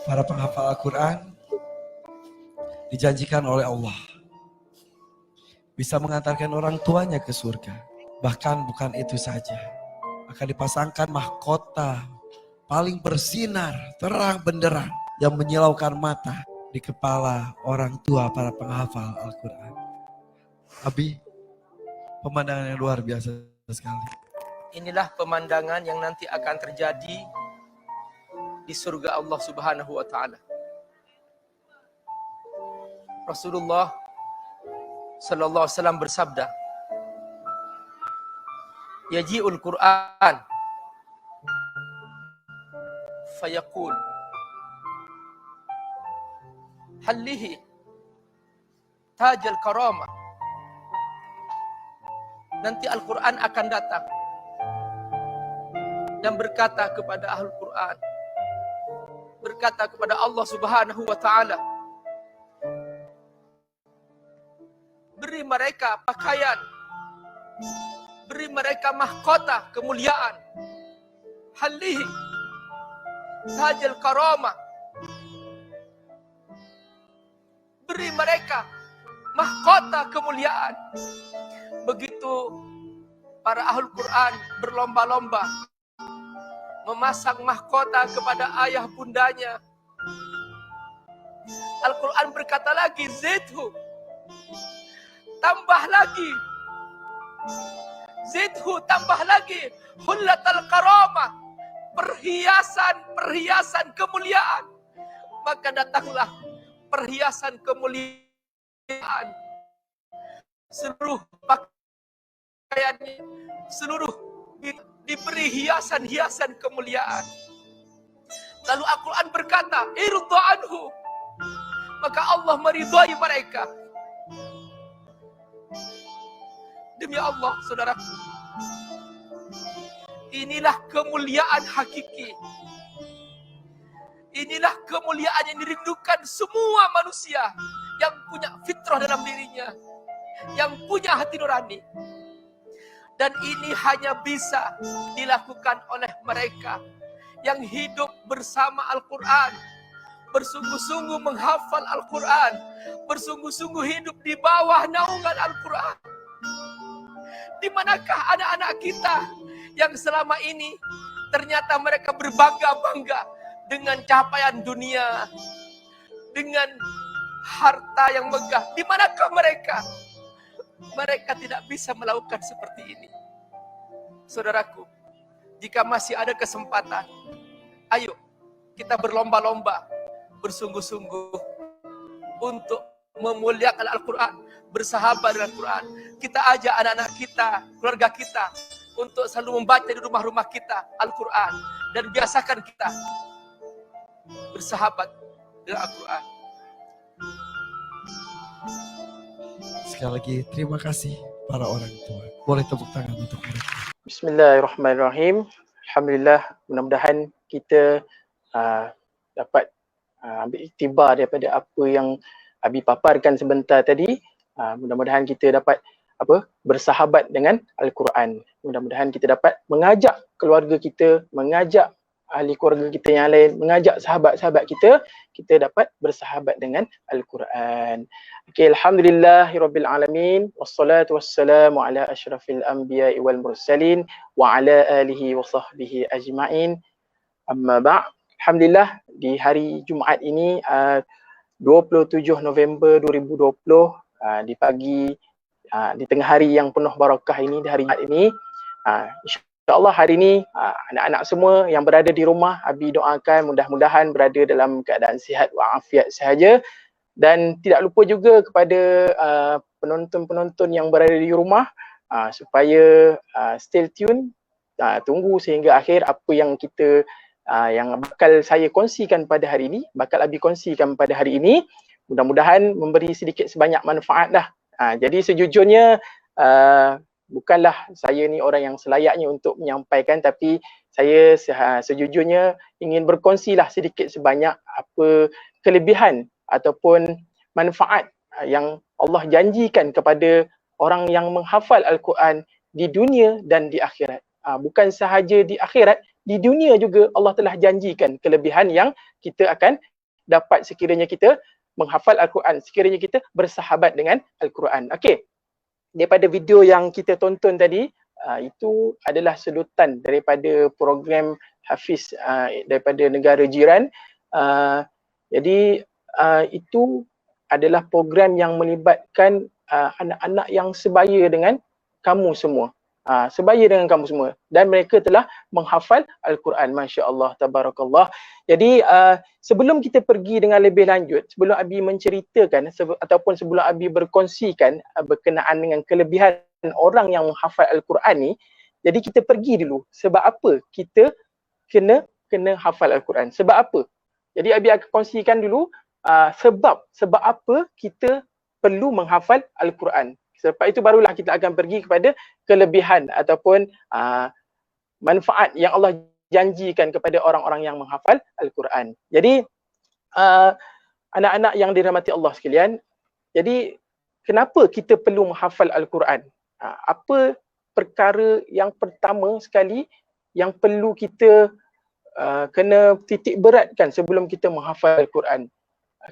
Para penghafal Al-Quran dijanjikan oleh Allah bisa mengantarkan orang tuanya ke surga. Bahkan bukan itu saja, akan dipasangkan mahkota paling bersinar, terang benderang yang menyilaukan mata di kepala orang tua para penghafal Al-Quran. Abi, pemandangan yang luar biasa sekali. Inilah pemandangan yang nanti akan terjadi di surga Allah Subhanahu wa Ta'ala. Rasulullah sallallahu alaihi wasallam bersabda, yaji'ul Qur'an fayaqul hallihi tajal karamah. Nanti Al-Quran akan datang dan berkata kepada Ahlul Quran, berkata kepada Allah Subhanahu wa Ta'ala, beri mereka pakaian, beri mereka mahkota kemuliaan, hallihi tajal karamah, beri mereka mahkota kemuliaan. Begitu para Ahlul Quran berlomba-lomba memasang mahkota kepada ayah bundanya, Al-Quran berkata lagi, zidhu, tambah lagi, zidhu, tambah lagi, hullatal karamah, perhiasan kemuliaan. Maka datanglah perhiasan kemuliaan, seluruh pakaiannya, seluruh diberi hiasan-hiasan kemuliaan. Lalu Al-Quran berkata, irdu anhu, maka Allah meridhai mereka. Demi Allah, saudaraku, inilah kemuliaan hakiki. Inilah kemuliaan yang dirindukan semua manusia yang punya fitrah dalam dirinya, yang punya hati nurani. Dan ini hanya bisa dilakukan oleh mereka yang hidup bersama Al-Quran, bersungguh-sungguh menghafal Al-Quran, bersungguh-sungguh hidup di bawah naungan Al-Quran. Di manakah anak-anak kita yang selama ini ternyata mereka berbangga-bangga dengan capaian dunia, dengan harta yang megah? Di manakah mereka? Mereka tidak bisa melakukan seperti ini. Saudaraku, jika masih ada kesempatan, ayo kita berlomba-lomba, bersungguh-sungguh untuk memuliakan Al-Quran, bersahabat dengan Al-Quran. Kita ajak anak-anak kita, keluarga kita, untuk selalu membaca di rumah-rumah kita Al-Quran. Dan biasakan kita bersahabat dengan Al-Quran. Sekali lagi terima kasih para orang tua. Boleh tepuk tangan untuk mereka. Bismillahirrahmanirrahim. Alhamdulillah, mudah-mudahan kita dapat ambil iktibar daripada apa yang Abi paparkan sebentar tadi. Mudah-mudahan kita dapat bersahabat dengan Al-Quran. Mudah-mudahan kita dapat mengajak keluarga kita, mengajak ahli keluarga kita yang lain, mengajak sahabat-sahabat kita dapat bersahabat dengan Al-Quran. Okay, alhamdulillahirabbil alamin, wassalatu wassalamu ala asyrafil anbiya'i wal mursalin wa ala alihi wa sahbihi ajma'in. Amma ba'. Alhamdulillah, di hari Jumaat ini 27 November 2020, di pagi, di tengah hari yang penuh barakah ini, di hari Jumaat ini, InsyaAllah hari ini anak-anak semua yang berada di rumah, Abi doakan mudah-mudahan berada dalam keadaan sihat walafiat sahaja. Dan tidak lupa juga kepada penonton-penonton yang berada di rumah supaya stay tune, tunggu sehingga akhir apa yang kita yang bakal saya kongsikan pada hari ini, bakal Abi kongsikan pada hari ini. Mudah-mudahan memberi sedikit sebanyak manfaat lah. Jadi sejujurnya bukanlah saya ni orang yang selayaknya untuk menyampaikan, tapi saya sejujurnya ingin berkongsilah sedikit sebanyak apa kelebihan ataupun manfaat yang Allah janjikan kepada orang yang menghafal Al-Quran di dunia dan di akhirat. Bukan sahaja di akhirat, di dunia juga Allah telah janjikan kelebihan yang kita akan dapat sekiranya kita menghafal Al-Quran, sekiranya kita bersahabat dengan Al-Quran. Okey, daripada video yang kita tonton tadi, itu adalah sedutan daripada program Hafiz daripada negara jiran. Jadi itu adalah program yang melibatkan anak-anak yang sebaya dengan kamu semua. Sebaya dengan kamu semua, dan mereka telah menghafal Al-Quran. Masya Allah, tabarakallah. Jadi sebelum kita pergi dengan lebih lanjut, sebelum Abi menceritakan ataupun sebelum Abi berkongsikan berkenaan dengan kelebihan orang yang menghafal Al-Quran ni, jadi kita pergi dulu sebab apa kita kena hafal Al-Quran. Sebab apa? Jadi Abi akan kongsikan dulu sebab apa kita perlu menghafal Al-Quran. Selepas itu barulah kita akan pergi kepada kelebihan ataupun manfaat yang Allah janjikan kepada orang-orang yang menghafal Al-Quran. Jadi anak-anak yang dirahmati Allah sekalian, jadi kenapa kita perlu menghafal Al-Quran? Apa perkara yang pertama sekali yang perlu kita kena titik beratkan sebelum kita menghafal Al-Quran?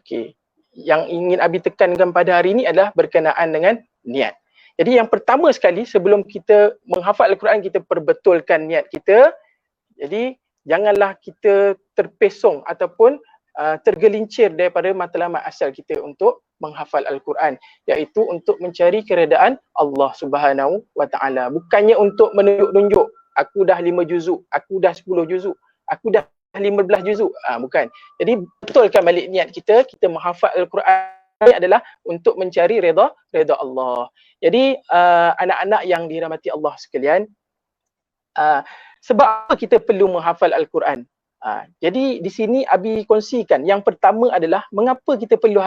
Okey, yang ingin Abi tekankan pada hari ini adalah berkenaan dengan niat. Jadi yang pertama sekali sebelum kita menghafal Al-Quran, kita perbetulkan niat kita. Jadi janganlah kita terpesong ataupun tergelincir daripada matlamat asal kita untuk menghafal Al-Quran, iaitu untuk mencari keredaan Allah Subhanahu wa taala. Bukannya untuk menunjuk-nunjuk, aku dah 5 juzuk, aku dah 10 juzuk, aku dah 15 juzuk. Bukan. Jadi betulkan balik niat kita menghafal Al-Quran ini adalah untuk mencari redha Allah. Jadi anak-anak yang dirahmati Allah sekalian, sebab apa kita perlu menghafal Al-Quran? Jadi di sini Abi kongsikan yang pertama adalah mengapa kita perlu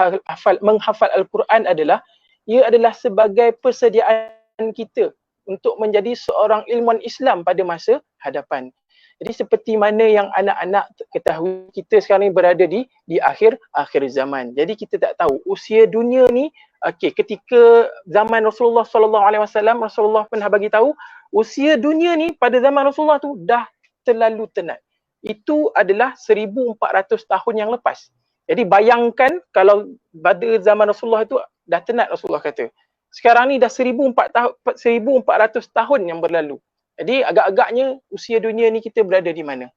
menghafal Al-Quran adalah ia adalah sebagai persediaan kita untuk menjadi seorang ilmuwan Islam pada masa hadapan. Jadi seperti mana yang anak-anak ketahui, kita sekarang ni berada di akhir zaman. Jadi kita tak tahu usia dunia ni, ketika zaman Rasulullah SAW, Rasulullah pernah bagi tahu usia dunia ni pada zaman Rasulullah tu dah terlalu tenat. Itu adalah 1400 tahun yang lepas. Jadi bayangkan kalau pada zaman Rasulullah itu dah tenat, Rasulullah kata. Sekarang ni dah 1400 tahun yang berlalu. Jadi agak-agaknya usia dunia ni kita berada di mana?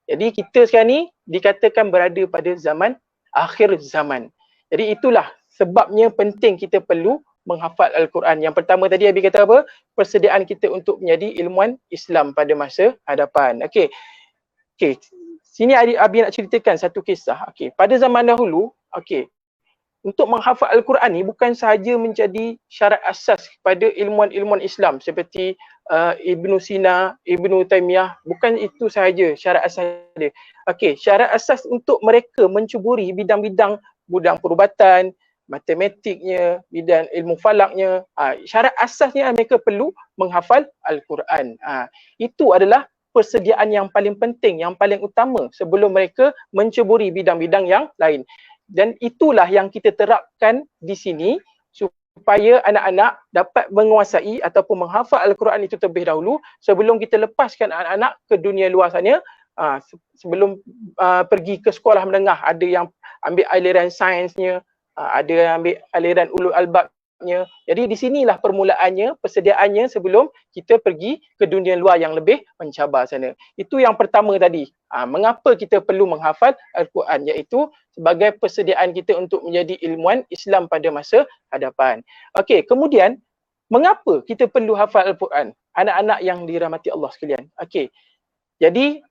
Jadi kita sekarang ni dikatakan berada pada zaman akhir zaman. Jadi itulah sebabnya penting kita perlu menghafal Al-Quran. Yang pertama tadi Abi kata apa? Persediaan kita untuk menjadi ilmuwan Islam pada masa hadapan. Okey. Sini Abi nak ceritakan satu kisah. Pada zaman dahulu, untuk menghafal Al-Quran ni bukan sahaja menjadi syarat asas kepada ilmuwan-ilmuwan Islam seperti Ibnu Sina, Ibnu Taimiyah. Bukan itu sahaja syarat asas dia. Syarat asas untuk mereka mencuburi bidang-bidang perubatan, matematiknya, bidang ilmu falaknya. Syarat asasnya mereka perlu menghafal Al-Quran. Itu adalah persediaan yang paling penting, yang paling utama sebelum mereka mencuburi bidang-bidang yang lain. Dan itulah yang kita terapkan di sini supaya anak-anak dapat menguasai ataupun menghafal Al-Quran itu terlebih dahulu sebelum kita lepaskan anak-anak ke dunia luar sana. Sebelum pergi ke sekolah menengah, ada yang ambil aliran sainsnya, ada yang ambil aliran ulul albabnya. Jadi di sinilah permulaannya, persediaannya sebelum kita pergi ke dunia luar yang lebih mencabar sana. Itu yang pertama tadi. Mengapa kita perlu menghafal Al-Quran, iaitu sebagai persediaan kita untuk menjadi ilmuwan Islam pada masa hadapan. Kemudian mengapa kita perlu hafal Al-Quran? Anak-anak yang dirahmati Allah sekalian. Jadi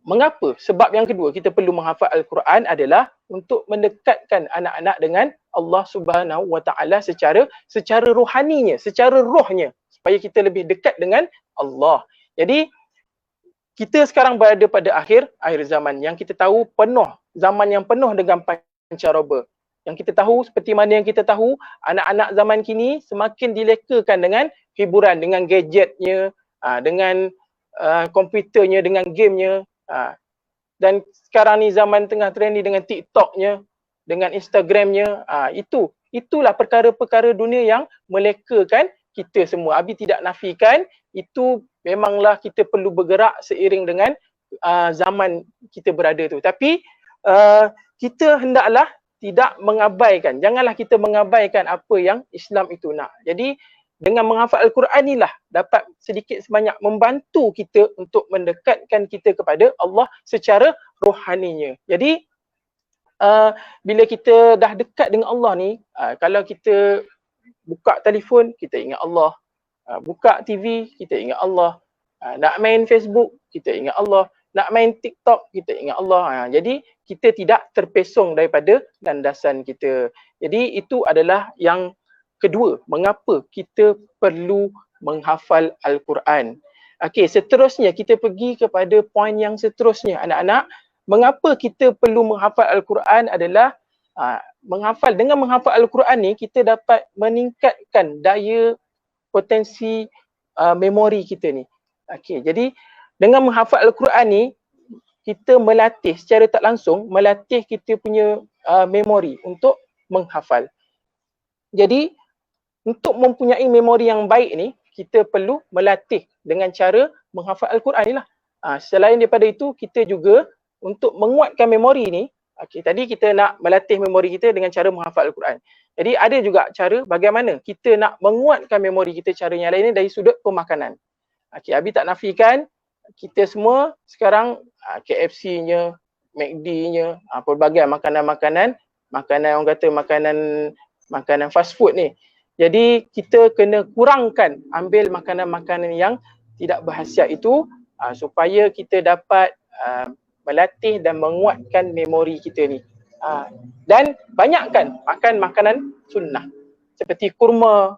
mengapa? Sebab yang kedua kita perlu menghafal Al-Quran adalah untuk mendekatkan anak-anak dengan Allah Subhanahu wa taala secara rohaninya, secara rohnya, supaya kita lebih dekat dengan Allah. Jadi kita sekarang berada pada akhir zaman yang kita tahu zaman yang penuh dengan pancaroba. Yang kita tahu, seperti mana yang kita tahu, anak-anak zaman kini semakin dilekakan dengan hiburan, dengan gadgetnya, dengan komputernya, dengan gamenya. Dan sekarang ni zaman tengah trendy dengan TikToknya, dengan Instagramnya. Itulah perkara-perkara dunia yang melekakan kita semua. Abi tidak nafikan, itu memanglah kita perlu bergerak seiring dengan zaman kita berada tu. Tapi kita hendaklah tidak mengabaikan, janganlah kita mengabaikan apa yang Islam itu nak. Jadi dengan menghafal Al-Quran inilah dapat sedikit sebanyak membantu kita untuk mendekatkan kita kepada Allah secara rohaninya. Jadi bila kita dah dekat dengan Allah ni, kalau kita buka telefon, kita ingat Allah. Buka TV, kita ingat Allah. Nak main Facebook, kita ingat Allah. Nak main TikTok, kita ingat Allah. Jadi kita tidak terpesong daripada landasan kita. Jadi itu adalah yang kedua, mengapa kita perlu menghafal Al-Quran. Okey, seterusnya kita pergi kepada poin yang seterusnya, anak-anak. Mengapa kita perlu menghafal Al-Quran adalah dengan menghafal Al-Quran ni kita dapat meningkatkan daya potensi memori kita ni. Okey, jadi dengan menghafal Al-Quran ni kita melatih secara tak langsung, melatih kita punya memori untuk menghafal. Jadi untuk mempunyai memori yang baik ni, kita perlu melatih dengan cara menghafal Al-Quran ni lah. Selain daripada itu, kita juga untuk menguatkan memori ni, tadi kita nak melatih memori kita dengan cara menghafal Al-Quran. Jadi ada juga cara bagaimana kita nak menguatkan memori kita, cara yang lain ni dari sudut pemakanan. Abi tak nafikan, kita semua sekarang KFC-nya, McD-nya, pelbagai makanan-makanan orang kata makanan fast food ni. Jadi kita kena kurangkan ambil makanan-makanan yang tidak berkhasiat itu supaya kita dapat melatih dan menguatkan memori kita ni. Dan banyakkan makan makanan sunnah seperti kurma,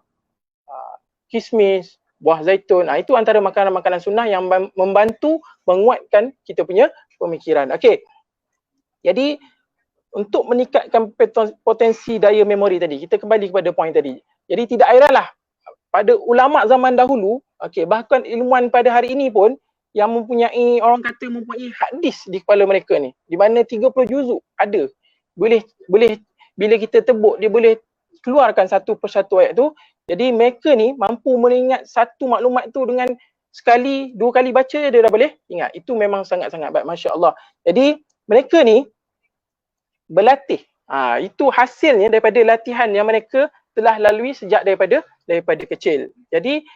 kismis, buah zaitun. Itu antara makanan-makanan sunnah yang membantu menguatkan kita punya pemikiran. Okey. Jadi untuk meningkatkan potensi daya memori tadi, kita kembali kepada poin tadi. Jadi tidak heranlah pada ulama zaman dahulu, bahkan ilmuwan pada hari ini pun yang mempunyai, orang kata mempunyai hadis di kepala mereka ni, di mana 30 juzuk ada. Boleh bila kita tebuk, dia boleh keluarkan satu persatu ayat tu. Jadi mereka ni mampu mengingat satu maklumat tu dengan sekali, dua kali baca dia dah boleh ingat. Itu memang sangat-sangat baik, masya-Allah. Jadi mereka ni berlatih. Itu hasilnya daripada latihan yang mereka telah lalui sejak daripada kecil. Jadi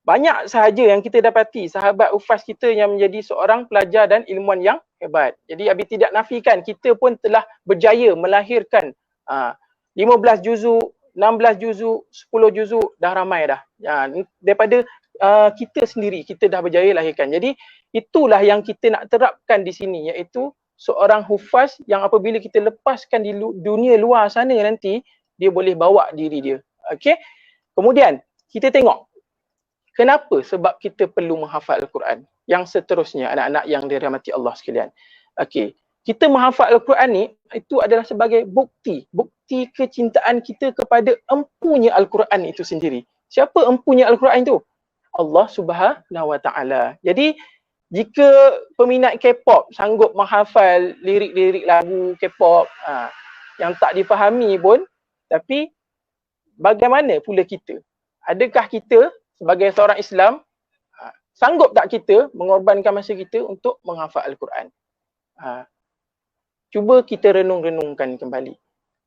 banyak sahaja yang kita dapati sahabat ufas kita yang menjadi seorang pelajar dan ilmuwan yang hebat. Jadi Abi tidak nafikan kita pun telah berjaya melahirkan 15 juzuk, 16 juzuk, 10 juzuk, dah ramai dah. Daripada kita sendiri, kita dah berjaya lahirkan. Jadi itulah yang kita nak terapkan di sini, iaitu seorang hufaz yang apabila kita lepaskan di dunia luar sana nanti, dia boleh bawa diri dia. Okey. Kemudian kita tengok kenapa sebab kita perlu menghafal Al-Quran. Yang seterusnya, anak-anak yang dirahmati Allah sekalian. Okey, kita menghafal Al-Quran ni, itu adalah sebagai bukti kecintaan kita kepada empunya Al-Quran itu sendiri. Siapa empunya Al-Quran itu? Allah Subhanahu Wa Taala. Jadi jika peminat K-pop sanggup menghafal lirik-lirik lagu K-pop yang tak difahami pun, tapi bagaimana pula kita? Adakah kita sebagai seorang Islam, sanggup tak kita mengorbankan masa kita untuk menghafal Al-Quran? Cuba kita renung-renungkan kembali.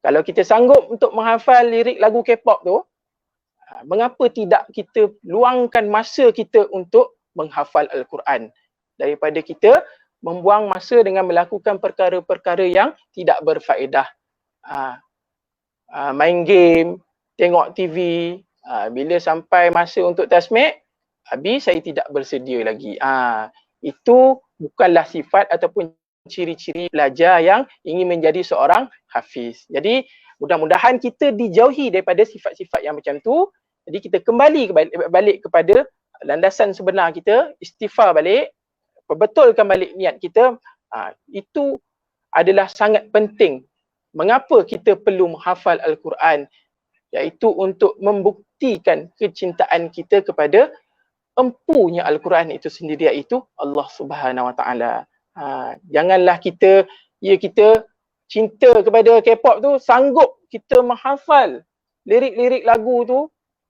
Kalau kita sanggup untuk menghafal lirik lagu K-pop tu, mengapa tidak kita luangkan masa kita untuk menghafal Al-Quran? Daripada kita membuang masa dengan melakukan perkara-perkara yang tidak berfaedah. Main game, tengok TV, bila sampai masa untuk tasmik, habis saya tidak bersedia lagi. Itu bukanlah sifat ataupun ciri-ciri pelajar yang ingin menjadi seorang hafiz. Jadi mudah-mudahan kita dijauhi daripada sifat-sifat yang macam tu. Jadi kita kembali balik kepada landasan sebenar kita, istighfar balik, perbetulkan balik niat kita. Itu adalah sangat penting. Mengapa kita perlu menghafal Al-Quran? Iaitu untuk membuktikan kecintaan kita kepada empunya Al-Quran itu sendiri, iaitu Allah Subhanahu Wa Taala. Janganlah kita cinta kepada K-pop tu, sanggup kita menghafal lirik-lirik lagu tu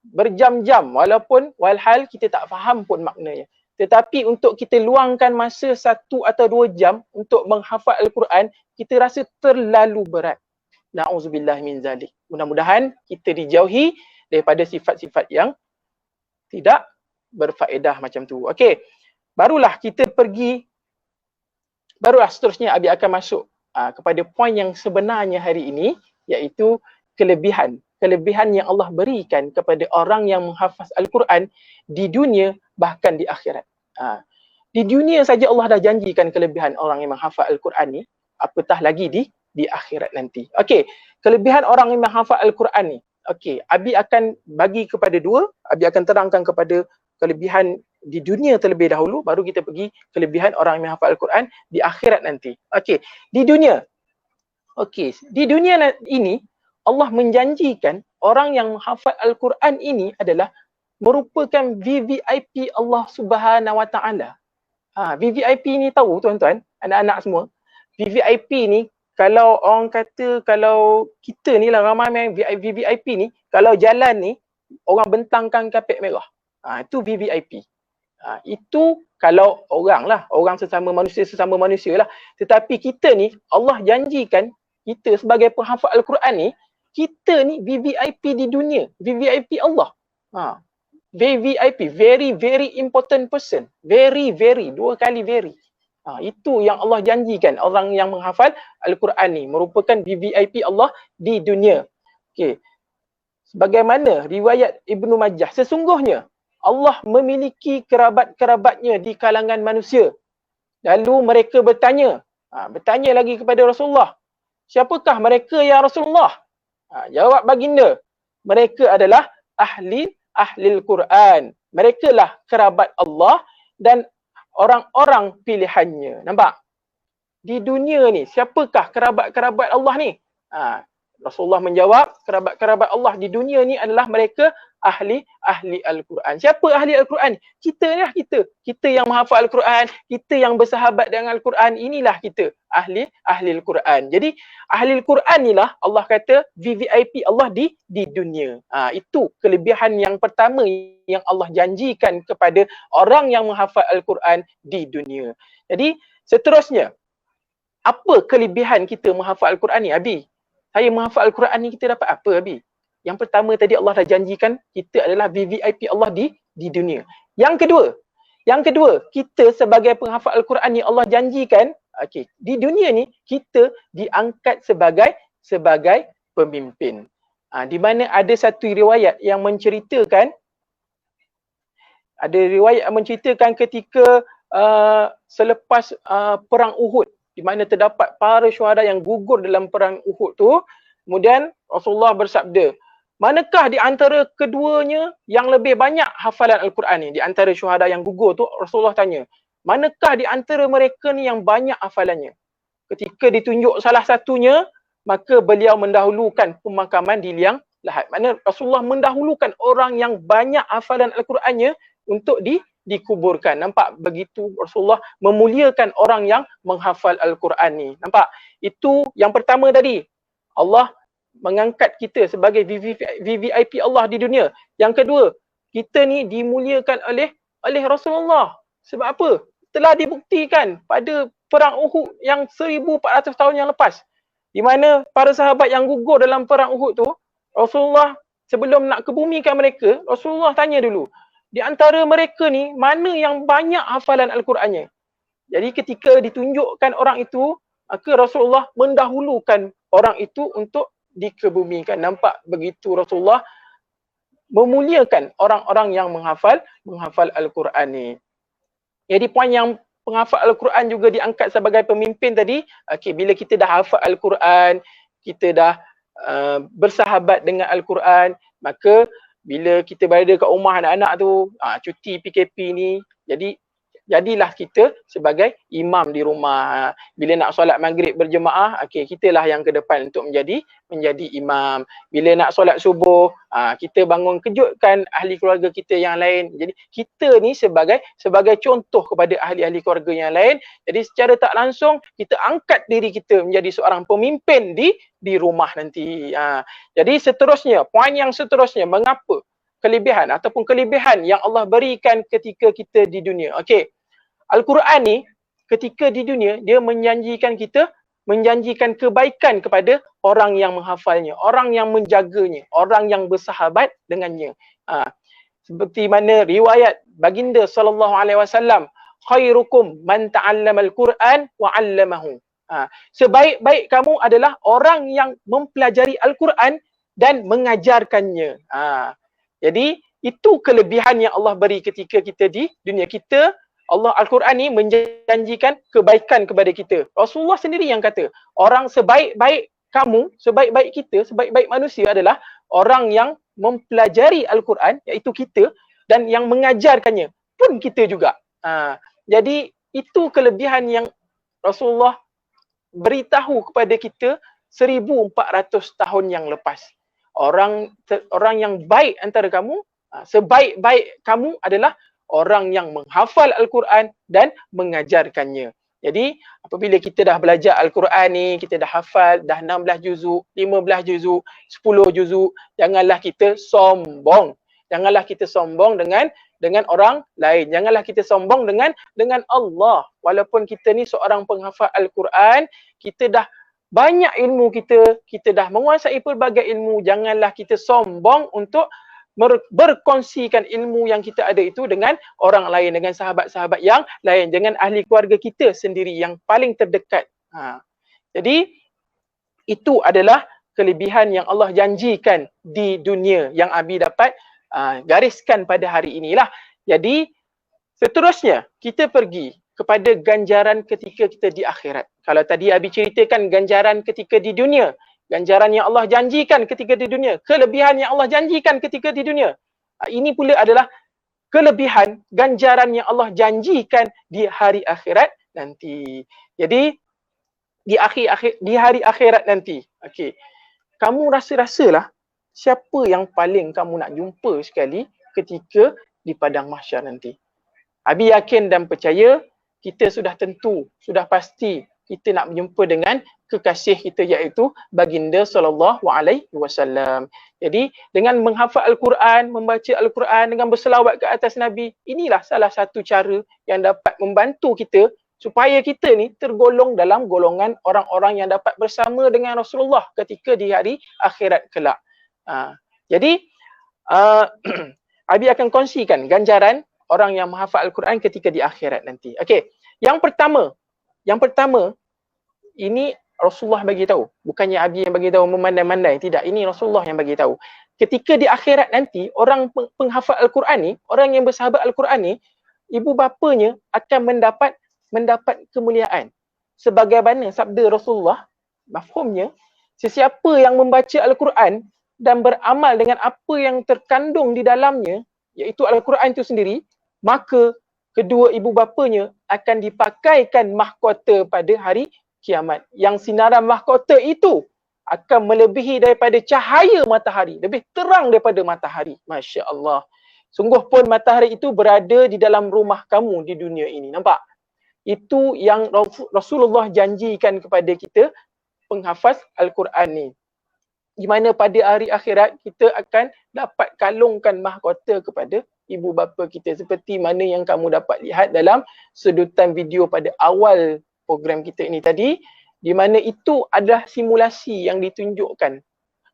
berjam-jam walhal kita tak faham pun maknanya. Tetapi untuk kita luangkan masa 1 atau 2 jam untuk menghafal Al-Quran, kita rasa terlalu berat. Na'udzubillah min zalik. Mudah-mudahan kita dijauhi daripada sifat-sifat yang tidak berfaedah macam tu. Okey. Barulah seterusnya Abi akan masuk kepada poin yang sebenarnya hari ini, iaitu kelebihan yang Allah berikan kepada orang yang menghafaz Al-Quran di dunia bahkan di akhirat. Di dunia saja Allah dah janjikan kelebihan orang yang menghafaz Al-Quran ni, apatah lagi di akhirat nanti. Okey, kelebihan orang yang menghafaz Al-Quran ni. Okey, Abi akan bagi kepada dua. Abi akan terangkan kepada kelebihan di dunia terlebih dahulu, baru kita pergi kelebihan orang yang menghafaz Al-Quran di akhirat nanti. Okey, di dunia. Okey, di dunia ini Allah menjanjikan orang yang menghafaz Al-Quran ini adalah merupakan VVIP Allah Subhanahu Wa Taala. VVIP ni tahu tuan-tuan, anak-anak semua. VVIP ni kalau orang kata, kalau kita ni lah ramai main VVIP ni, kalau jalan ni orang bentangkan kapet merah. Itu VVIP. Itu kalau orang sesama manusia lah. Tetapi kita ni, Allah janjikan kita sebagai penghafaz Al-Quran ni, kita ni VVIP di dunia, VVIP Allah. VVIP, very very important person, very dua kali very. Itu yang Allah janjikan orang yang menghafal Al-Quran ni merupakan VVIP Allah di dunia. Okey. Sebagaimana riwayat Ibnu Majah, sesungguhnya Allah memiliki kerabat-kerabatnya di kalangan manusia. Lalu mereka bertanya lagi kepada Rasulullah, siapakah mereka ya Rasulullah? Jawab baginda, mereka adalah ahli Quran. Mereka lah kerabat Allah dan orang-orang pilihannya. Nampak? Di dunia ni, siapakah kerabat-kerabat Allah ni? Rasulullah menjawab, kerabat-kerabat Allah di dunia ni adalah mereka ahli Al-Quran. Siapa ahli Al-Quran? Kita lah kita. Kita yang menghafal Al-Quran, kita yang bersahabat dengan Al-Quran, inilah kita, ahli Al-Quran. Jadi ahli Al-Quran inilah Allah kata VVIP Allah di dunia. Itu kelebihan yang pertama yang Allah janjikan kepada orang yang menghafal Al-Quran di dunia. Jadi seterusnya, apa kelebihan kita menghafal Al-Quran ni, Abi? Saya menghafal Al-Quran ni, kita dapat apa, Abi? Yang pertama tadi Allah dah janjikan kita adalah VVIP Allah di dunia. Yang kedua, kita sebagai penghafal Al-Quran ni Allah janjikan, di dunia ni kita diangkat sebagai pemimpin. Di mana ada satu riwayat yang menceritakan, ketika selepas perang Uhud, di mana terdapat para syuhada yang gugur dalam perang Uhud tu, kemudian Rasulullah bersabda, manakah di antara keduanya yang lebih banyak hafalan Al-Quran ni? Di antara syuhada yang gugur tu, Rasulullah tanya, manakah di antara mereka ni yang banyak hafalannya? Ketika ditunjuk salah satunya, maka beliau mendahulukan pemakaman di liang lahat. Maknanya Rasulullah mendahulukan orang yang banyak hafalan Al-Qurannya untuk dikuburkan. Nampak? Begitu Rasulullah memuliakan orang yang menghafal Al-Quran ni. Nampak? Itu yang pertama tadi. Allah mengangkat kita sebagai VVIP Allah di dunia. Yang kedua, kita ni dimuliakan oleh Rasulullah. Sebab apa? Telah dibuktikan pada perang Uhud yang 1400 tahun yang lepas. Di mana para sahabat yang gugur dalam perang Uhud tu, Rasulullah sebelum nak kebumikan mereka, Rasulullah tanya dulu, di antara mereka ni, mana yang banyak hafalan Al-Qurannya? Jadi ketika ditunjukkan orang itu, maka Rasulullah mendahulukan orang itu untuk dikebumikan. Nampak? Begitu Rasulullah memuliakan orang-orang yang menghafal Al-Quran ni. Jadi poin yang penghafal Al-Quran juga diangkat sebagai pemimpin tadi, bila kita dah hafal Al-Quran, kita dah bersahabat dengan Al-Quran, maka bila kita berada kat rumah anak-anak tu, cuti PKP ni, jadilah kita sebagai imam di rumah. Bila nak solat maghrib berjemaah, kitalah yang ke depan untuk menjadi imam. Bila nak solat subuh, kita bangun kejutkan ahli keluarga kita yang lain. Jadi kita ni sebagai contoh kepada ahli-ahli keluarga yang lain. Jadi secara tak langsung kita angkat diri kita menjadi seorang pemimpin di rumah nanti. Jadi seterusnya, poin yang seterusnya, mengapa kelebihan ataupun kelebihan yang Allah berikan ketika kita di dunia. Okey. Al-Quran ni ketika di dunia dia menjanjikan kebaikan kepada orang yang menghafalnya, orang yang menjaganya, orang yang bersahabat dengannya. Seperti mana riwayat baginda sallallahu alaihi wasallam, khairukum man ta'allama al-Quran wa 'allamahu. Sebaik-baik kamu adalah orang yang mempelajari Al-Quran dan mengajarkannya. Jadi itu kelebihan yang Allah beri ketika kita di dunia. Kita, Allah Al-Quran ni menjanjikan kebaikan kepada kita. Rasulullah sendiri yang kata, orang sebaik-baik kamu, sebaik-baik kita, sebaik-baik manusia adalah orang yang mempelajari Al-Quran, iaitu kita, dan yang mengajarkannya pun kita juga. Jadi itu kelebihan yang Rasulullah beritahu kepada kita 1400 tahun yang lepas. Orang yang baik antara kamu, sebaik-baik kamu adalah orang yang menghafal Al-Quran dan mengajarkannya. Jadi apabila kita dah belajar Al-Quran ni, kita dah hafal, dah 16 juzuk, 15 juzuk, 10 juzuk, janganlah kita sombong. Janganlah kita sombong dengan orang lain. Janganlah kita sombong dengan Allah. Walaupun kita ni seorang penghafal Al-Quran, kita dah banyak ilmu kita dah menguasai pelbagai ilmu, janganlah kita sombong untuk berkongsikan ilmu yang kita ada itu dengan orang lain, dengan sahabat-sahabat yang lain, dengan ahli keluarga kita sendiri yang paling terdekat. Jadi itu adalah kelebihan yang Allah janjikan di dunia yang Abi dapat gariskan pada hari inilah. Jadi seterusnya kita pergi kepada ganjaran ketika kita di akhirat. Kalau tadi Abi ceritakan ganjaran ketika di dunia, ganjaran yang Allah janjikan ketika di dunia, kelebihan yang Allah janjikan ketika di dunia. Ini pula adalah kelebihan ganjaran yang Allah janjikan di hari akhirat nanti. Jadi di hari akhirat nanti, okey. Kamu rasa-rasalah siapa yang paling kamu nak jumpa sekali ketika di padang mahsyar nanti. Abi yakin dan percaya kita sudah tentu, sudah pasti kita nak berjumpa dengan kekasih kita iaitu baginda sallallahu alaihi wasallam. Jadi dengan menghafal Al-Quran, membaca Al-Quran dengan berselawat ke atas Nabi, inilah salah satu cara yang dapat membantu kita supaya kita ni tergolong dalam golongan orang-orang yang dapat bersama dengan Rasulullah ketika di hari akhirat kelak. Jadi Abi akan kongsikan ganjaran orang yang menghafal Al-Quran ketika di akhirat nanti. Okey. Yang pertama ini Rasulullah bagi tahu, bukannya Abi yang bagi tahu memandai-mandai, tidak, ini Rasulullah yang bagi tahu. Ketika di akhirat nanti orang penghafal Al-Quran ni, orang yang bersahabat Al-Quran ni, ibu bapanya akan mendapat kemuliaan. Sebagaimana sabda Rasulullah, mafhumnya, sesiapa yang membaca Al-Quran dan beramal dengan apa yang terkandung di dalamnya, iaitu Al-Quran itu sendiri, maka kedua ibu bapanya akan dipakaikan mahkota pada hari kiamat. Yang sinaran mahkota itu akan melebihi daripada cahaya matahari, lebih terang daripada matahari. Masya Allah. Sungguh pun matahari itu berada di dalam rumah kamu di dunia ini. Nampak? Itu yang Rasulullah janjikan kepada kita penghafaz Al-Quran ni. Di mana pada hari akhirat kita akan dapat kalungkan mahkota kepada ibu bapa kita seperti mana yang kamu dapat lihat dalam sedutan video pada awal program kita ini tadi, di mana itu adalah simulasi yang ditunjukkan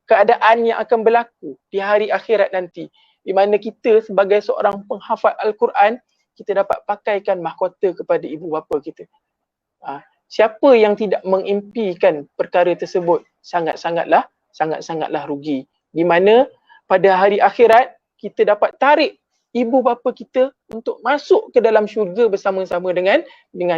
keadaan yang akan berlaku di hari akhirat nanti, di mana kita sebagai seorang penghafal Al-Quran kita dapat pakaikan mahkota kepada ibu bapa kita. Siapa yang tidak mengimpikan perkara tersebut sangat-sangatlah rugi. Di mana pada hari akhirat kita dapat tarik ibu bapa kita untuk masuk ke dalam syurga bersama-sama dengan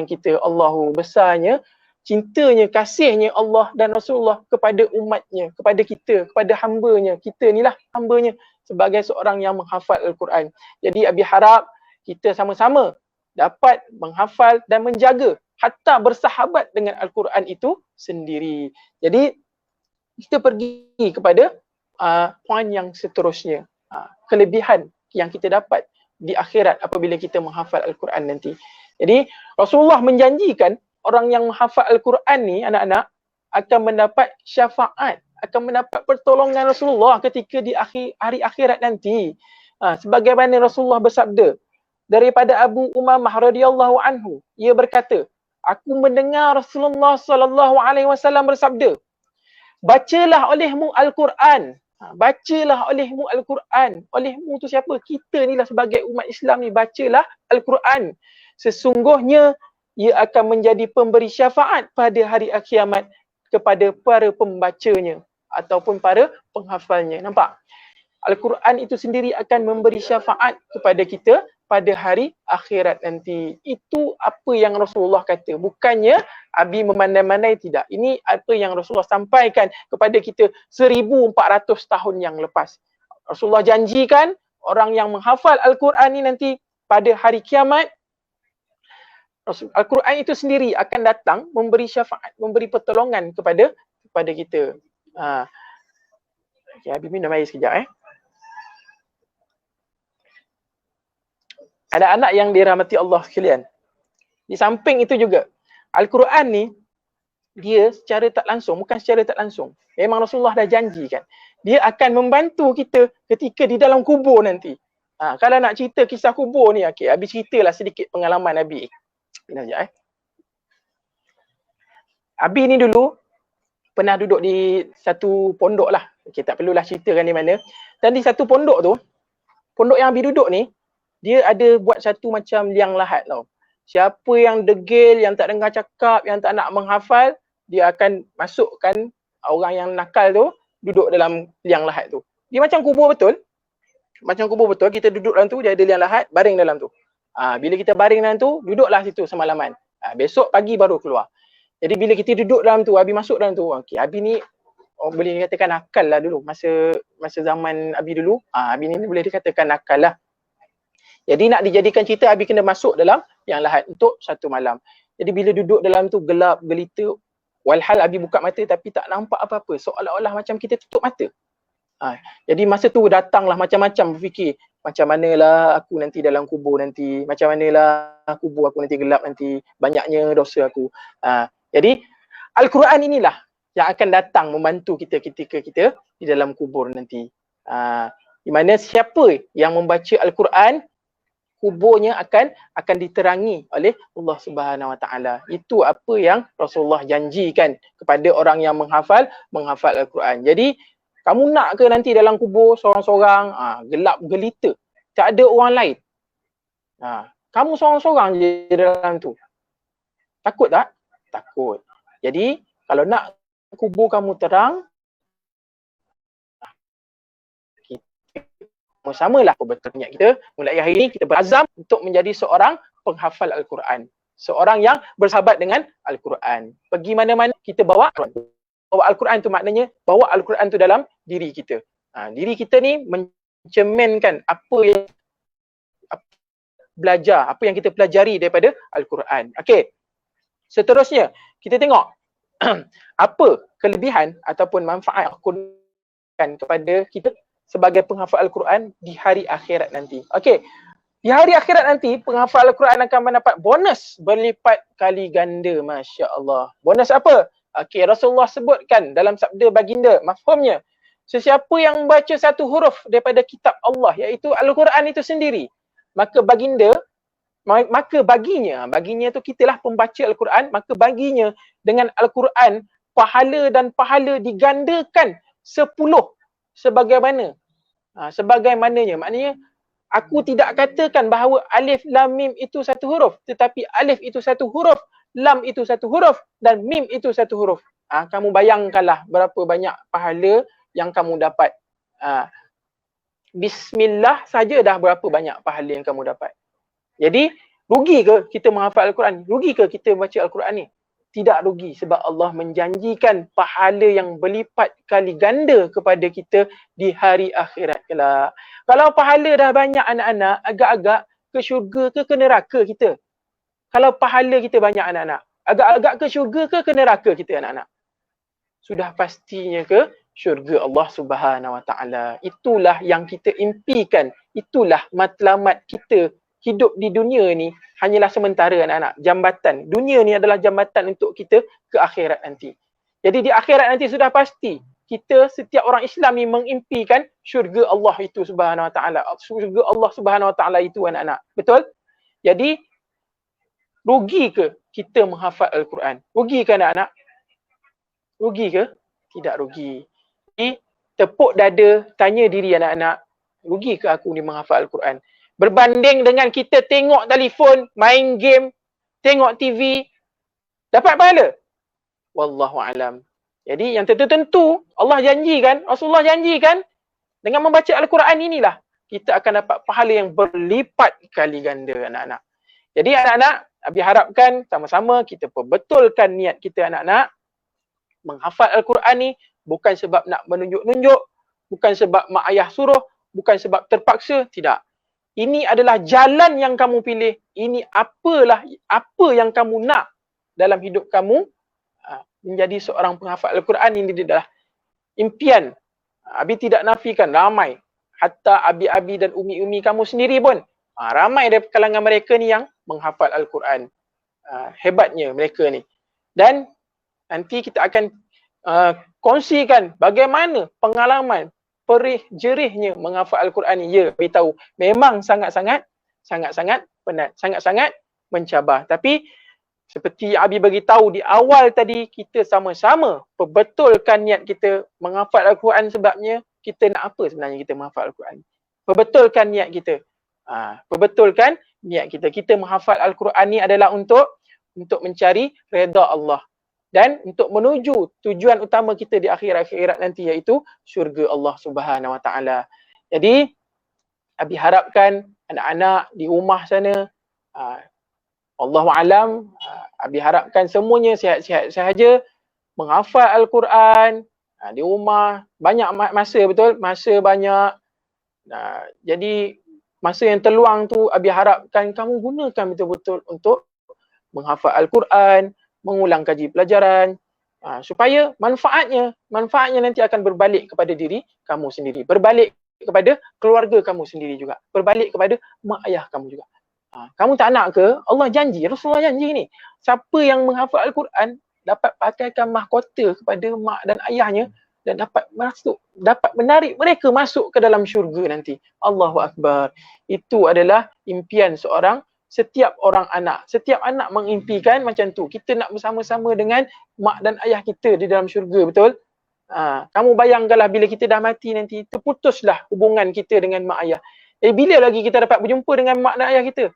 kita. Allahu besarnya cintanya, kasihnya Allah dan Rasulullah kepada umatnya, kepada kita, kepada hambanya. Kita inilah hambanya sebagai seorang yang menghafal Al-Quran. Jadi Abi harap kita sama-sama dapat menghafal dan menjaga hatta bersahabat dengan Al-Quran itu sendiri. Jadi kita pergi kepada poin yang seterusnya. Kelebihan yang kita dapat di akhirat apabila kita menghafal Al-Quran nanti. Jadi Rasulullah menjanjikan orang yang menghafal Al-Quran ni, anak-anak, akan mendapat syafaat, akan mendapat pertolongan Rasulullah ketika di hari akhirat nanti. Sebagaimana Rasulullah bersabda daripada Abu Umamah radhiyallahu anhu, ia berkata, aku mendengar Rasulullah sallallahu alaihi wasallam bersabda, bacalah olehmu Al-Quran. Bacalah olehmu Al-Quran. Olehmu tu siapa? Kita ni lah sebagai umat Islam ni, bacalah Al-Quran. Sesungguhnya ia akan menjadi pemberi syafaat pada hari kiamat kepada para pembacanya ataupun para penghafalnya. Nampak? Al-Quran itu sendiri akan memberi syafaat kepada kita pada hari akhirat nanti. Itu apa yang Rasulullah kata. Bukannya Abi memandai-mandai, tidak. Ini apa yang Rasulullah sampaikan kepada kita 1400 tahun yang lepas. Rasulullah janjikan orang yang menghafal Al-Quran ni nanti pada hari kiamat, Al-Quran itu sendiri akan datang memberi syafaat, memberi pertolongan kepada kita. Okay, Abi minum air sekejap. Ada anak yang dirahmati Allah sekalian. Di samping itu juga, Al-Quran ni, dia secara tak langsung, bukan secara tak langsung. Memang Rasulullah dah janjikan. Dia akan membantu kita ketika di dalam kubur nanti. Kalau nak cerita kisah kubur ni, okay, Abi ceritalah sedikit pengalaman Abi. Abi ni dulu pernah duduk di satu pondok lah. Okay, tak perlulah ceritakan di mana. Dan di satu pondok tu, pondok yang Abi duduk ni, dia ada buat satu macam liang lahat tau. Siapa yang degil, yang tak dengar cakap, yang tak nak menghafal, dia akan masukkan orang yang nakal tu duduk dalam liang lahat tu. Dia macam kubur betul. Macam kubur betul, kita duduk dalam tu, dia ada liang lahat, baring dalam tu. Bila kita baring dalam tu, duduklah situ semalaman. Besok pagi baru keluar. Jadi bila kita duduk dalam tu, Abi masuk dalam tu. Okay, Abi ni boleh dikatakan nakal lah dulu. Masa zaman Abi dulu, Abi ni boleh dikatakan nakal lah. Jadi nak dijadikan cerita, Abi kena masuk dalam yang lahat untuk satu malam. Jadi bila duduk dalam tu gelap, gelita, walhal Abi buka mata tapi tak nampak apa-apa. Seolah-olah macam kita tutup mata. Jadi masa tu datanglah macam-macam berfikir. Macam manalah aku nanti dalam kubur nanti. Macam manalah kubur aku nanti gelap nanti. Banyaknya dosa aku. Jadi Al-Quran inilah yang akan datang membantu kita ketika kita di dalam kubur nanti. Di mana siapa yang membaca Al-Quran, kuburnya akan diterangi oleh Allah Subhanahu Wa Taala. Itu apa yang Rasulullah janjikan kepada orang yang menghafal Al-Quran. Jadi kamu nak ke nanti dalam kubur seorang-seorang, gelap gelita, tak ada orang lain. Kamu seorang-seorang je dalam tu. Takut tak? Takut. Jadi kalau nak kubur kamu terang, samalah betul niat kita. Mulai hari ini kita berazam untuk menjadi seorang penghafal Al-Quran. Seorang yang bersahabat dengan Al-Quran. Pergi mana-mana kita bawa Al-Quran tu, maknanya bawa Al-Quran tu dalam diri kita. Diri kita ni mencerminkan apa yang kita pelajari daripada Al-Quran. Okey. Seterusnya, kita tengok apa kelebihan ataupun manfaat Al-Quran kepada kita sebagai penghafal Al-Quran di hari akhirat nanti. Okey. Di hari akhirat nanti, penghafal Al-Quran akan mendapat bonus berlipat kali ganda. Masya Allah. Bonus apa? Okey, Rasulullah sebutkan dalam sabda baginda, mafhumnya, sesiapa yang membaca satu huruf daripada kitab Allah, iaitu Al-Quran itu sendiri, maka baginya tu kitalah pembaca Al-Quran, maka baginya dengan Al-Quran, pahala dan pahala digandakan 10 sebagaimananya. Maknanya aku tidak katakan bahawa alif lam mim itu satu huruf, tetapi alif itu satu huruf, lam itu satu huruf dan mim itu satu huruf. Kamu bayangkanlah berapa banyak pahala yang kamu dapat. Bismillah saja dah berapa banyak pahala yang kamu dapat. Jadi rugi ke kita menghafal Al-Quran? Rugi ke kita baca Al-Quran ni? Tidak rugi, sebab Allah menjanjikan pahala yang berlipat kali ganda kepada kita di hari akhirat kelak. Kalau pahala dah banyak anak-anak, agak-agak ke syurga ke neraka kita? Kalau pahala kita banyak anak-anak, agak-agak ke syurga ke neraka kita anak-anak? Sudah pastinya ke syurga Allah Subhanahu Wa Taala. Itulah yang kita impikan. Itulah matlamat kita hidup di dunia ni hanyalah sementara anak-anak. Jambatan. Dunia ni adalah jambatan untuk kita ke akhirat nanti. Jadi di akhirat nanti sudah pasti kita setiap orang Islam ni mengimpikan syurga Allah itu Subhanahu Wa Taala. Syurga Allah Subhanahu Wa Taala itu anak-anak. Betul? Jadi rugi ke kita menghafal Al-Quran? Rugi ke anak-anak? Rugi ke? Tidak rugi. Jadi tepuk dada, tanya diri anak-anak, rugi ke aku ni menghafal Al-Quran? Berbanding dengan kita tengok telefon, main game, tengok TV, dapat pahala? Wallahu alam. Jadi yang tentu Allah janjikan, Rasulullah janjikan, dengan membaca Al-Quran inilah kita akan dapat pahala yang berlipat kali ganda anak-anak. Jadi anak-anak, Abi harapkan sama-sama kita perbetulkan niat kita anak-anak menghafal Al-Quran ni bukan sebab nak menunjuk-nunjuk, bukan sebab mak ayah suruh, bukan sebab terpaksa, tidak. Ini adalah jalan yang kamu pilih. Ini apa yang kamu nak dalam hidup kamu. Menjadi seorang penghafal Al-Quran ini adalah impian. Abi tidak nafikan ramai. Hatta abi-abi dan umi-umi kamu sendiri pun. Ramai dari kalangan mereka ni yang menghafal Al-Quran. Hebatnya mereka ni. Dan nanti kita akan kongsikan bagaimana pengalaman perih jerihnya menghafal Al-Quran ni. Ya, beritahu memang sangat-sangat penat, sangat-sangat mencabar. Tapi seperti Abi bagi tahu di awal tadi, kita sama-sama perbetulkan niat kita menghafal Al-Quran sebabnya kita nak apa sebenarnya kita menghafal Al-Quran. Perbetulkan niat kita. Perbetulkan niat kita. Kita menghafal Al-Quran ni adalah untuk mencari redha Allah. Dan untuk menuju tujuan utama kita di akhirat nanti, iaitu syurga Allah Subhanahu Wa Taala. Jadi, Abi harapkan anak-anak di rumah sana, Allahu alam, Abi harapkan semuanya sihat-sihat sahaja, menghafal Al-Quran di rumah, banyak masa, betul? Masa banyak. Jadi masa yang terluang tu Abi harapkan kamu gunakan betul-betul untuk menghafal Al-Quran, mengulang kaji pelajaran, supaya manfaatnya nanti akan berbalik kepada diri kamu sendiri, berbalik kepada keluarga kamu sendiri juga, berbalik kepada mak ayah kamu juga. Kamu tak nak ke? Allah janji, Rasulullah janji ni. Siapa yang menghafal Al-Quran dapat pakaikan mahkota kepada mak dan ayahnya dan dapat menarik mereka masuk ke dalam syurga nanti. Allahu Akbar. Itu adalah impian setiap orang anak. Setiap anak mengimpikan macam tu. Kita nak bersama-sama dengan mak dan ayah kita di dalam syurga, betul? Kamu bayangkanlah bila kita dah mati nanti, terputuslah hubungan kita dengan mak ayah. Bila lagi kita dapat berjumpa dengan mak dan ayah kita?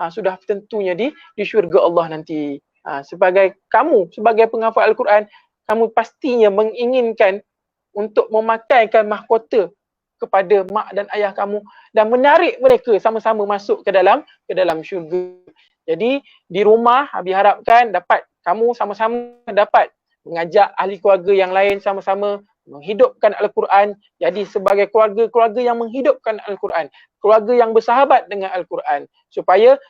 Sudah tentunya di syurga Allah nanti. Sebagai penghafal Al-Quran, kamu pastinya menginginkan untuk memakaikan mahkota kepada mak dan ayah kamu dan menarik mereka sama-sama masuk ke dalam syurga. Jadi di rumah, Abi harapkan kamu sama-sama dapat mengajak ahli keluarga yang lain sama-sama menghidupkan Al-Quran. Jadi sebagai keluarga yang menghidupkan Al-Quran, keluarga yang bersahabat dengan Al-Quran, supaya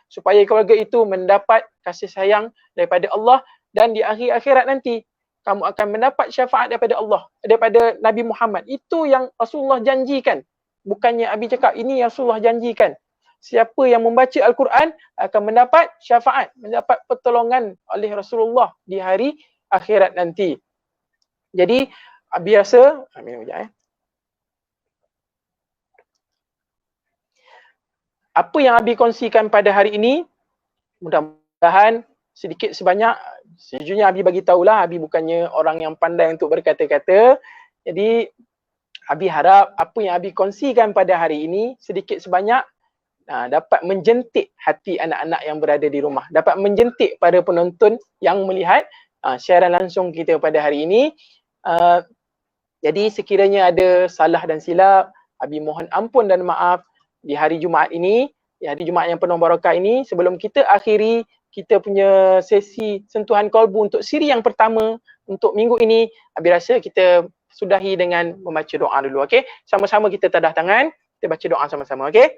keluarga itu mendapat kasih sayang daripada Allah, dan di akhirat nanti kamu akan mendapat syafaat daripada Allah, daripada Nabi Muhammad. Itu yang Rasulullah janjikan. Bukannya Abi cakap, ini Rasulullah janjikan. Siapa yang membaca Al-Quran akan mendapat syafaat, mendapat pertolongan oleh Rasulullah di hari akhirat nanti. Jadi Abi rasa, minum sekejap apa yang Abi kongsikan pada hari ini, mudah-mudahan sedikit sebanyak, sejujurnya Abi bagi tahulah, Abi bukannya orang yang pandai untuk berkata-kata. Jadi Abi harap apa yang Abi kongsikan pada hari ini sedikit sebanyak dapat menjentik hati anak-anak yang berada di rumah, dapat menjentik para penonton yang melihat siaran langsung kita pada hari ini. Jadi sekiranya ada salah dan silap, Abi mohon ampun dan maaf di hari Jumaat ini, di hari Jumaat yang penuh barakah ini. Sebelum kita akhiri kita punya sesi sentuhan kolbu untuk siri yang pertama untuk minggu ini, Abi rasa kita sudahi dengan membaca doa dulu, okey? Sama-sama kita tadah tangan, kita baca doa sama-sama, okey?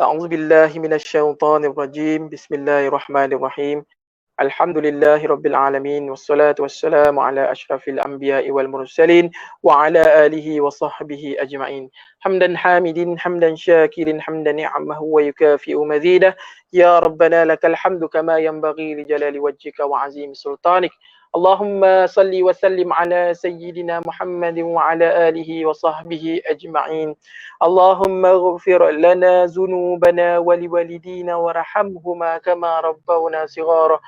A'udzubillahi minasyaitonirrajim. Bismillahirrahmanirrahim. Alhamdulillahi Rabbil Alamin. Wassalatu wassalamu ala ashrafil anbiya'i wal mursalin wa ala alihi wa sahbihi ajma'in. Hamdan hamidin, hamdan syakirin, hamdan ni'amahu wa yukafi'u mazidah. Ya Rabbana lakal hamdu kama yanbaghi li jalali wajhika wa azim sultanik. Allahumma salli wa sallim ala sayyidina Muhammadin wa ala alihi wa sahbihi ajma'in. Allahumma ighfir lana dhunubana wa liwalidina warhamhuma kama rabbawna shighara.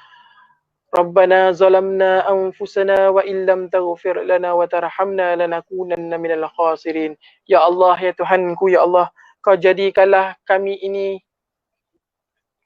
ربنا ظلمنا أنفسنا وإن لم تغفر لنا وترحمنا لنكونن من الخاسرين. Ya Allah, ya Tuhanku, ya Allah, Kau jadikanlah kami ini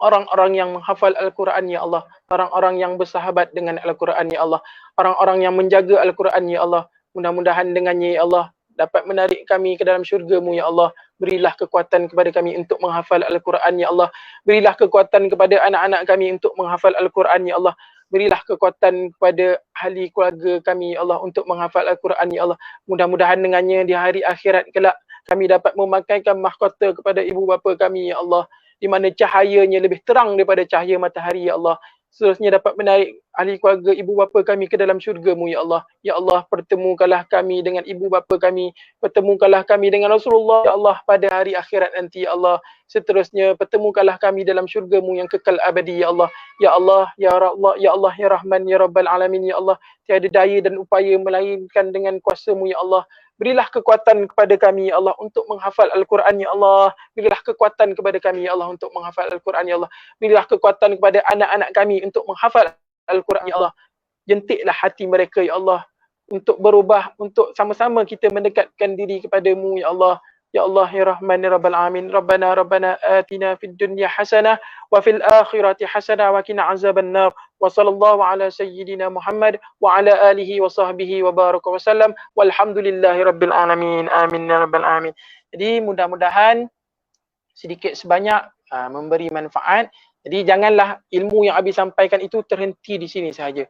orang-orang yang menghafal Al-Quran, ya Allah. Orang-orang yang bersahabat dengan Al-Quran, ya Allah. Orang-orang yang menjaga Al-Quran, ya Allah. Mudah-mudahan dengannya, ya Allah, dapat menarik kami ke dalam syurga-Mu, ya Allah. Berilah kekuatan kepada kami untuk menghafal Al-Quran, ya Allah. Berilah kekuatan kepada anak-anak kami untuk menghafal Al-Quran, ya Allah. Berilah kekuatan kepada ahli keluarga kami, ya Allah, untuk menghafal Al-Quran, ya Allah. Mudah-mudahan dengannya di hari akhirat kelak kami dapat memakaikan mahkota kepada ibu bapa kami, ya Allah, di mana cahayanya lebih terang daripada cahaya matahari, ya Allah. Seterusnya dapat menarik ahli keluarga ibu bapa kami ke dalam syurga-Mu, ya Allah. Ya Allah, pertemukanlah kami dengan ibu bapa kami, pertemukanlah kami dengan Rasulullah, ya Allah, pada hari akhirat nanti, ya Allah. Seterusnya pertemukanlah kami dalam syurga-Mu yang kekal abadi, ya Allah. Ya Allah, ya Allah, ya Allah, ya Rahman, ya Rabbal Alamin, ya Allah. Tiada daya dan upaya melainkan dengan kuasa-Mu, ya Allah. Berilah kekuatan kepada kami, ya Allah, untuk menghafal Al-Quran, ya Allah. Berilah kekuatan kepada kami, ya Allah, untuk menghafal Al-Quran, ya Allah. Berilah kekuatan kepada anak-anak kami untuk menghafal Al-Quran, ya Allah. Jentiklah hati mereka, ya Allah, untuk berubah, untuk sama-sama kita mendekatkan diri kepadamu, ya Allah. Ya Allah, ya Rahman, ya Rabbal Alamin. Rabbana atina fid dunya hasanah wa fil akhirati hasanah wa qina azaban nar. Wa sallallahu ala sayyidina Muhammad wa ala alihi wa sahbihi wa baraka wa sallam. Walhamdulillahi rabbil alamin. Amin ya rabbal alamin. Jadi mudah-mudahan sedikit sebanyak memberi manfaat. Jadi janganlah ilmu yang Abi sampaikan itu terhenti di sini sahaja.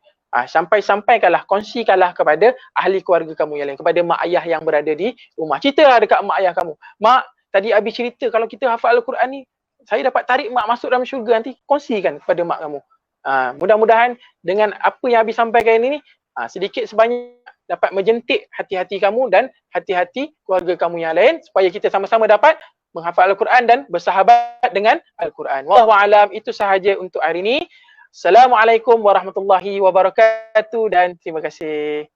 Sampaikanlah, kongsikanlah kepada ahli keluarga kamu yang lain, kepada mak ayah yang berada di rumah. Ceritalah dekat mak ayah kamu. Mak, tadi Abi cerita kalau kita hafal Al-Quran ni, saya dapat tarik mak masuk dalam syurga nanti. Kongsikan kepada mak kamu. Mudah-mudahan dengan apa yang Abi sampaikan ini, sedikit sebanyak dapat menjentik hati-hati kamu dan hati-hati keluarga kamu yang lain, supaya kita sama-sama dapat menghafal Al-Quran dan bersahabat dengan Al-Quran. Wallahu a'lam, itu sahaja untuk hari ini. Assalamualaikum warahmatullahi wabarakatuh dan terima kasih.